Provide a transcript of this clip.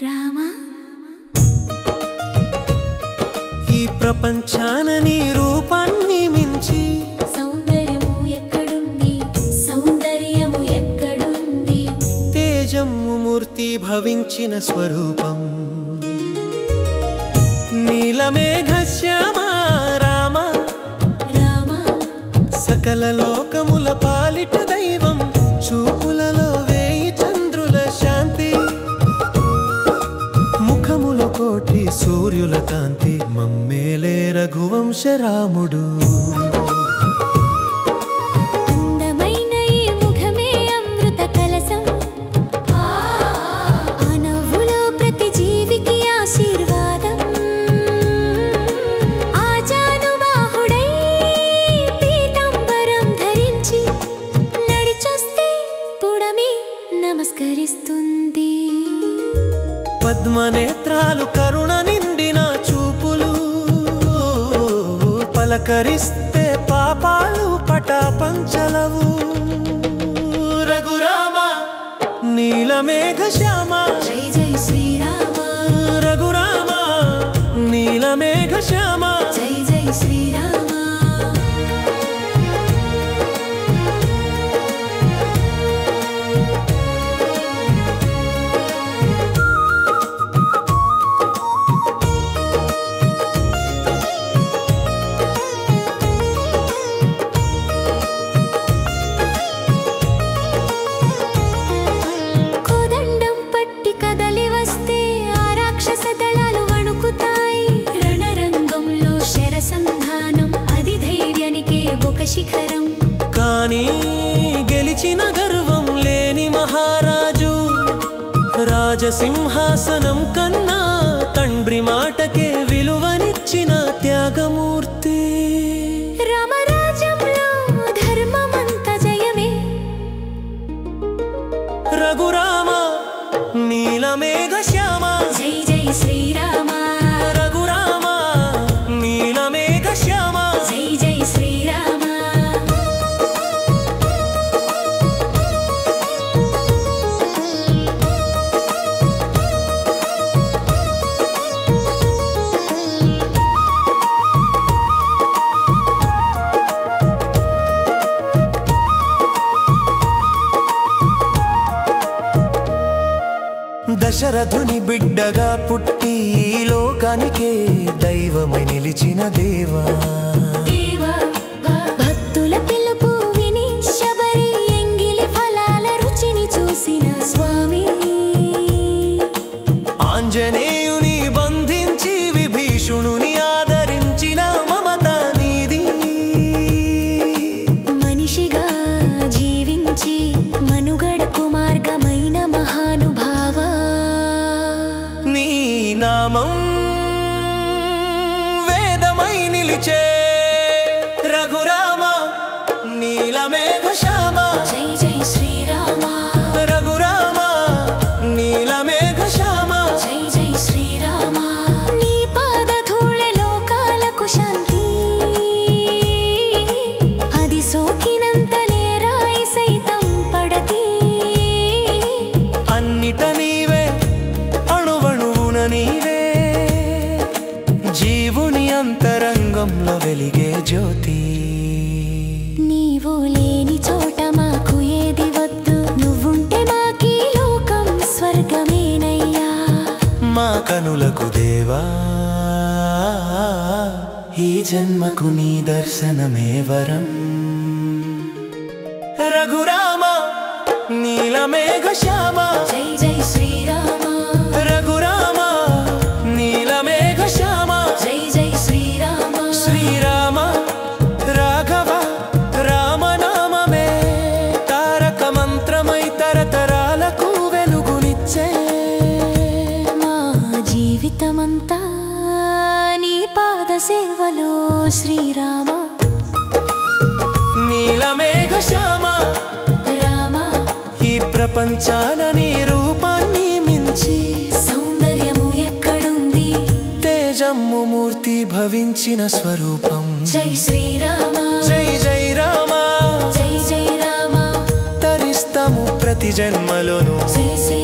రామా ఈ ప్రపంచాన నీ రూపాన్ని మించి సౌందర్యము ఎక్కడుంది తేజము మూర్తి భవించిన స్వరూపం నీలమేఘశ్యామా రామ సకల లోకముల పాలిట దైవం చూపులలో వేయి చంద్రుల శాంతి ముఖముల కోటి సూర్యుల కాంతి మమ్మేలే రఘువంశ రాముడు నమస్కరిస్తుంది పద్మనేత్రాలు కరుణ నిండిన చూపులు పలకరిస్తే పాపాలు పటాపంచలవు రఘురామ నీలమేఘ శ్యామ జై జై శ్రీరామ రఘురామ నీలమేఘ శ్యామ జై జై శ్రీరామ శిఖరం కానీ గెలిచిన గర్వం లేని మహారాజు రాజసింహాసనం కన్నా తండ్రి మాటకే విలువనిచ్చిన త్యాగమూర్తి రామరాజ్యంలో ధర్మమంత జయమే రఘురామ నీలమేఘ శ్యామ జై జై శ్రీరామ రఘురామ నీలమేఘ శ్యామ జై జై శ్రీరామ దశరథుని బిడ్డగా పుట్టి ఈ లోకానికే దైవమై నిలిచిన దేవా భక్తుల పిలుపు విని శబరి ఎంగిలి ఫలాల రుచిని చూసిన స్వామి ఆంజనేయుని బంధించి విభీషణుని ఆదరించిన మమత నీది మనిషిగా జీవించి మనుగడకు మార్గమైన మహానుభావ నీ నామం వేదమై నిలిచే రఘురామ నీలమేఘ శ్యామ జై జై శ్రీరామ రఘురామ నీలమేఘ శ్యామ జై జై శ్రీరామ నీ పాద ధూళి లోకాలకు శాంతి అది సోకినంతనే రాయి సైతం పడతి అన్నిట నీవే అణువణువున నీవే జీవుని అంతరంగంలో వెలిగే జ్యోతి నీవు లేని చోట మాకు ఏది వద్దు నువ్వుంటే మాకీ లోకం స్వర్గమేనయ్యా మా కనులకు దేవా ఈ జన్మకు నీ దర్శనమే వరం రఘురామ నీలమేఘ శ్యామ జై జై శ్రీరామ రఘురామ నీలమేఘ శ్యామ జై జై శ్రీరామ శ్రీరామ రాఘవ రామనామమే తారక మంత్రమై తరతరాలకు వెలుగునిచ్చే మా జీవితమంతా నీ పాద సేవలో శ్రీరామ నీలమేఘ శ్యామ రామ ఈ ప్రపంచాన నీ రూపాన్ని మించి సౌందర్యము ఎక్కడుంది తేజము మూర్తి భవించిన స్వరూపం జై శ్రీరామ జై జై రామ జై జై రామ తరిస్తాము ప్రతి జన్మలోను జై శ్రీ